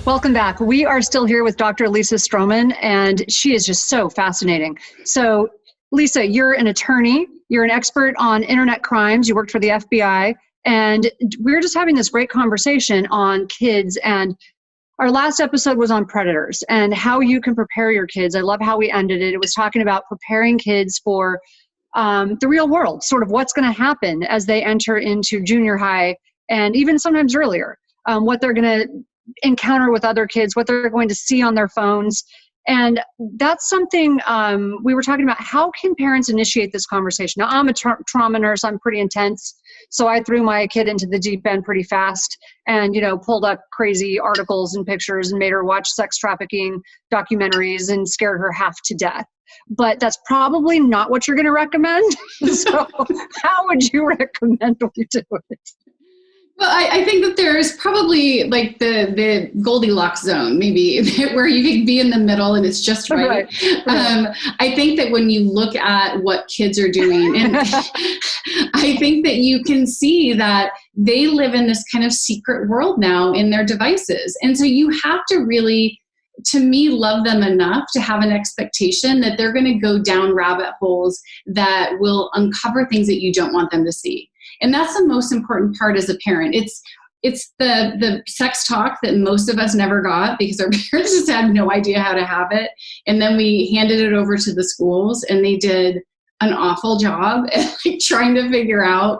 Welcome back. We are still here with Dr. Lisa Strohman, and she is just so fascinating. So, Lisa, you're an attorney. You're an expert on internet crimes. You worked for the FBI, and we're just having this great conversation on kids. And our last episode was on predators and how you can prepare your kids. I love how we ended it. It was talking about preparing kids for the real world, sort of what's going to happen as they enter into junior high and even sometimes earlier, what they're going to encounter with other kids, what they're going to see on their phones. And that's something we were talking about. How can parents initiate this conversation? Now, I'm a trauma nurse. I'm pretty intense. So I threw my kid into the deep end pretty fast and, pulled up crazy articles and pictures and made her watch sex trafficking documentaries and scared her half to death. But that's probably not what you're going to recommend. So how would you recommend we do it? Well, I think that there's probably like the Goldilocks Zone, maybe, where you can be in the middle and it's just right. I think that when you look at what kids are doing, and I think that you can see that they live in this kind of secret world now in their devices. And so you have to really, to me, love them enough to have an expectation that they're going to go down rabbit holes that will uncover things that you don't want them to see. And that's the most important part as a parent. It's the sex talk that most of us never got because our parents just had no idea how to have it. And then we handed it over to the schools and they did an awful job at trying to figure out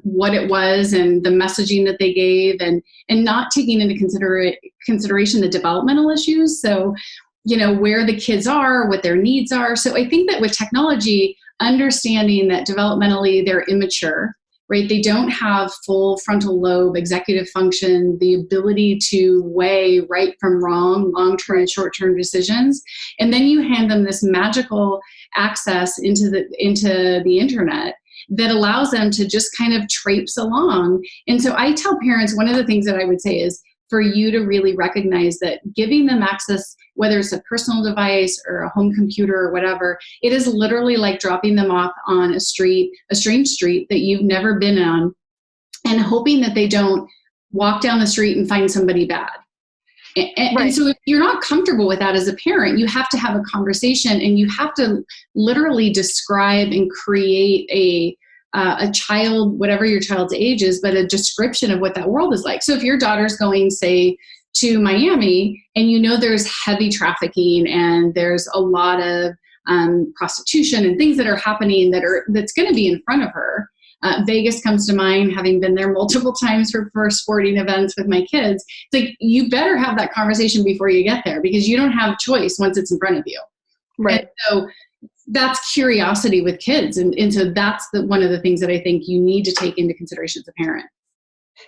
what it was and the messaging that they gave and not taking into consideration the developmental issues. So, where the kids are, what their needs are. So I think that with technology, understanding that developmentally they're immature, right? They don't have full frontal lobe executive function, the ability to weigh right from wrong, long-term and short-term decisions. And then you hand them this magical access into the internet that allows them to just kind of traipse along. And so I tell parents, one of the things that I would say is for you to really recognize that giving them access, whether it's a personal device or a home computer or whatever, it is literally like dropping them off on a strange street that you've never been on, and hoping that they don't walk down the street and find somebody bad. And so if you're not comfortable with that as a parent, you have to have a conversation and you have to literally describe and create a child, whatever your child's age is, but a description of what that world is like. So if your daughter's going, say, to Miami and there's heavy trafficking and there's a lot of prostitution and things that are happening that's going to be in front of her. Vegas comes to mind, having been there multiple times for sporting events with my kids. It's like, you better have that conversation before you get there because you don't have choice once it's in front of you. Right. And so that's curiosity with kids. And so that's one of the things that I think you need to take into consideration as a parent.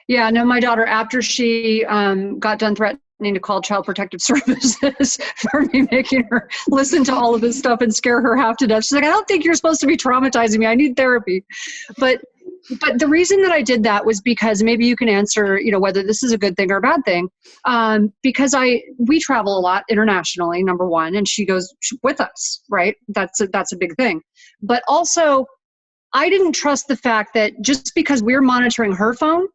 Yeah, no, my daughter, after she got done threatening to call Child Protective Services for me making her listen to all of this stuff and scare her half to death, she's like, I don't think you're supposed to be traumatizing me. I need therapy. But the reason that I did that was because maybe you can answer, whether this is a good thing or a bad thing. Because we travel a lot internationally, number one, and she goes with us, right? That's a big thing. But also, I didn't trust the fact that just because we're monitoring her phone,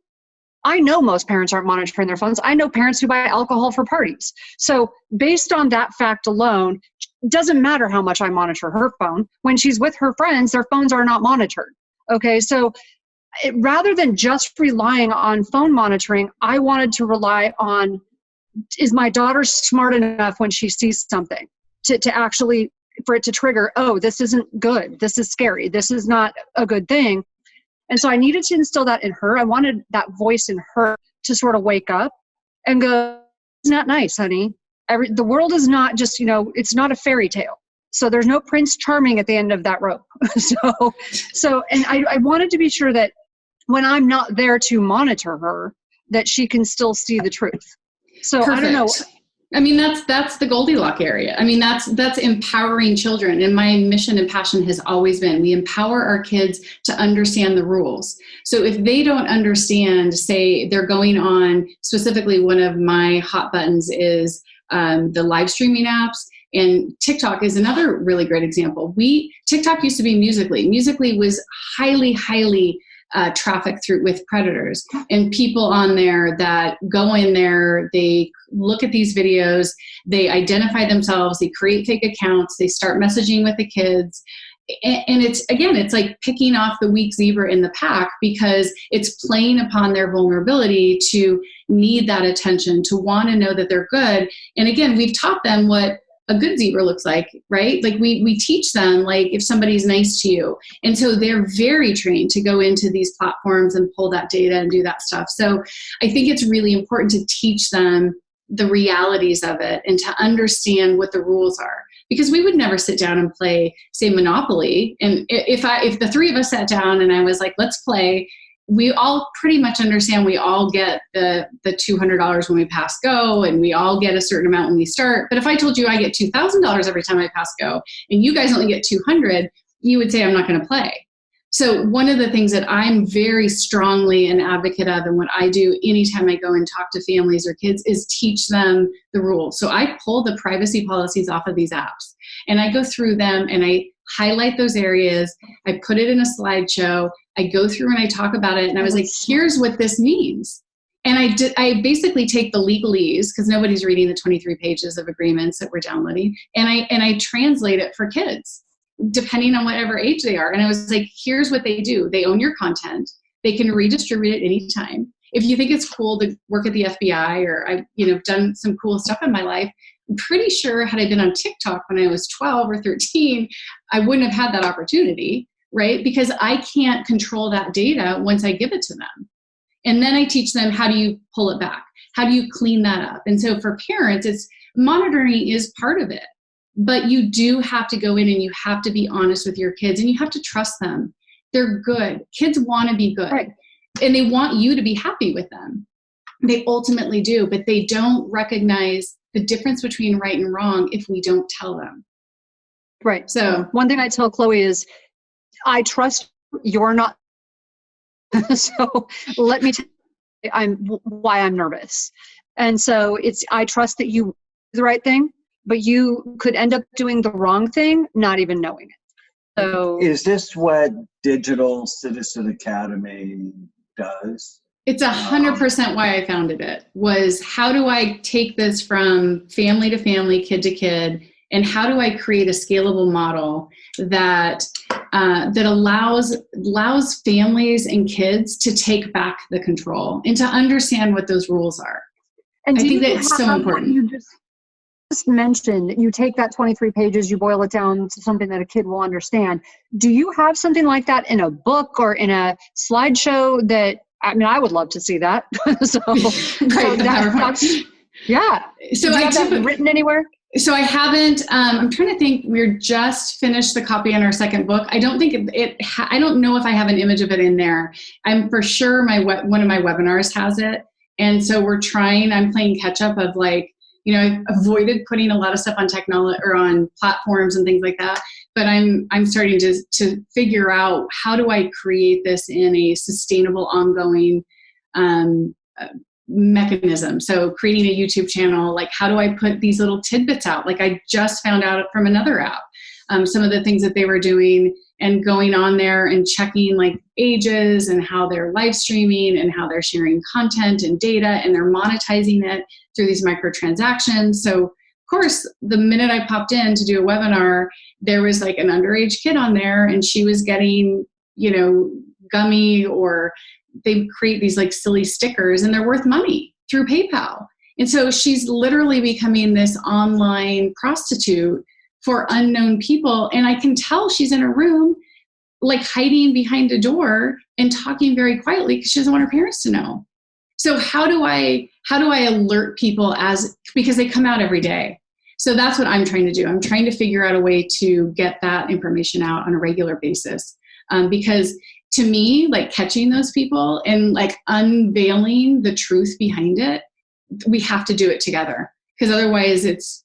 I know most parents aren't monitoring their phones. I know parents who buy alcohol for parties. So based on that fact alone, it doesn't matter how much I monitor her phone. When she's with her friends, their phones are not monitored. Okay, so rather than just relying on phone monitoring, I wanted to rely on, is my daughter smart enough when she sees something to actually, for it to trigger, oh, this isn't good. This is scary. This is not a good thing. And so I needed to instill that in her. I wanted that voice in her to sort of wake up and go, it's not nice, honey. The world is not just, it's not a fairy tale. So there's no Prince Charming at the end of that rope. And I wanted to be sure that when I'm not there to monitor her, that she can still see the truth. So Perfect. I don't know. I mean, that's the Goldilocks area. I mean, that's empowering children. And my mission and passion has always been, we empower our kids to understand the rules. So if they don't understand, say they're going on, specifically one of my hot buttons is the live streaming apps, and TikTok is another really great example. TikTok used to be Musical.ly. Musical.ly was highly traffic through with predators, and people on there that go in there, they look at these videos, they identify themselves, they create fake accounts, they start messaging with the kids. And it's like picking off the weak zebra in the pack, because it's playing upon their vulnerability to need that attention, to want to know that they're good. And again, we've taught them what a good zebra looks like, right? Like we teach them, like, if somebody's nice to you. And so they're very trained to go into these platforms and pull that data and do that stuff. So I think it's really important to teach them the realities of it and to understand what the rules are. Because we would never sit down and play, say, Monopoly. And if the three of us sat down and I was like, let's play, we all pretty much understand we all get the $200 when we pass go, and we all get a certain amount when we start. But if I told you I get $2,000 every time I pass go, and you guys only get 200, you would say I'm not going to play. So one of the things that I'm very strongly an advocate of, and what I do anytime I go and talk to families or kids, is teach them the rules. So I pull the privacy policies off of these apps, and I go through them and I highlight those areas. I put it in a slideshow. I go through and I talk about it, and I was like, here's what this means. And I basically take the legalese, because nobody's reading the 23 pages of agreements that we're downloading, and I translate it for kids, depending on whatever age they are. And I was like, here's what they do. They own your content. They can redistribute it anytime. If you think it's cool to work at the FBI, or I've done some cool stuff in my life, I'm pretty sure had I been on TikTok when I was 12 or 13, I wouldn't have had that opportunity, right? Because I can't control that data once I give it to them. And then I teach them, how do you pull it back? How do you clean that up? And so for parents, monitoring is part of it. But you do have to go in and you have to be honest with your kids, and you have to trust them. They're good. Kids want to be good. Right. And they want you to be happy with them. They ultimately do, but they don't recognize the difference between right and wrong if we don't tell them. Right. So one thing I tell Chloe is, I trust you're not. So let me tell you why I'm nervous. And so I trust that you do the right thing, but you could end up doing the wrong thing, not even knowing it. So is this what Digital Citizen Academy does? It's 100% why I founded it, was how do I take this from family to family, kid to kid, and how do I create a scalable model that allows families and kids to take back the control and to understand what those rules are. And I think that's so important. You just mentioned you take that 23 pages, you boil it down to something that a kid will understand. Do you have something like that in a book or in a slideshow that, I would love to see that. So yeah. So I have that written anywhere? So I haven't, I'm trying to think, we're just finished the copy on our second book. I don't think I don't know if I have an image of it in there. I'm for sure one of my webinars has it. And so I'm playing catch up of I've avoided putting a lot of stuff on technology or on platforms and things like that. But I'm starting to figure out, how do I create this in a sustainable, ongoing mechanism. So creating a YouTube channel, how do I put these little tidbits out? I just found out from another app, some of the things that they were doing, and going on there and checking ages and how they're live streaming and how they're sharing content and data, and they're monetizing it through these microtransactions. So of course, the minute I popped in to do a webinar, there was an underage kid on there, and she was getting, gummy, or they create these silly stickers, and they're worth money through PayPal. And so she's literally becoming this online prostitute for unknown people. And I can tell she's in a room, hiding behind a door and talking very quietly because she doesn't want her parents to know. So how do I alert people because they come out every day? So that's what I'm trying to do. I'm trying to figure out a way to get that information out on a regular basis. Because to me, catching those people and unveiling the truth behind it, we have to do it together, because otherwise it's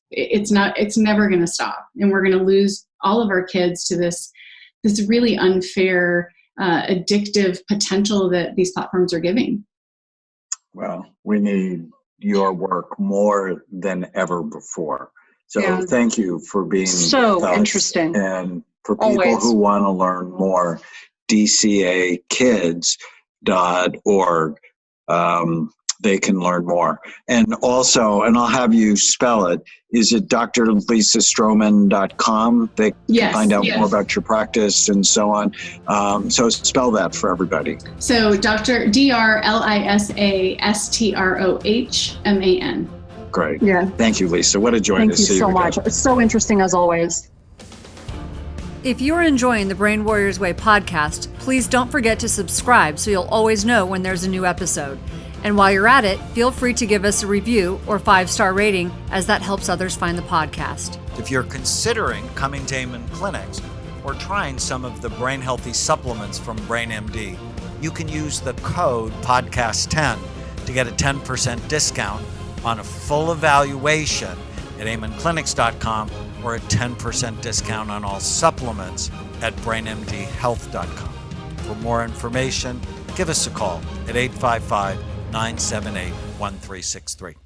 never going to stop, and we're going to lose all of our kids to this really unfair, addictive potential that these platforms are giving. Well, we need your work more than ever before. So thank you for being so with us. Interesting. And for people who want to learn more, dcakids.org. They can learn more. And also, and I'll have you spell it, is it drlisastrohman.com? They can find out more about your practice and so on. So spell that for everybody. So Dr. DrLisastrohman. Great. Yeah. Thank you, Lisa. What a joy to see you. Thank you so much. It's so interesting as always. If you're enjoying the Brain Warriors Way podcast, please don't forget to subscribe so you'll always know when there's a new episode. And while you're at it, feel free to give us a review or 5-star rating, as that helps others find the podcast. If you're considering coming to Amen Clinics or trying some of the brain healthy supplements from BrainMD, you can use the code podcast10 to get a 10% discount on a full evaluation at amenclinics.com or a 10% discount on all supplements at brainmdhealth.com. For more information, give us a call at 855-978-1363.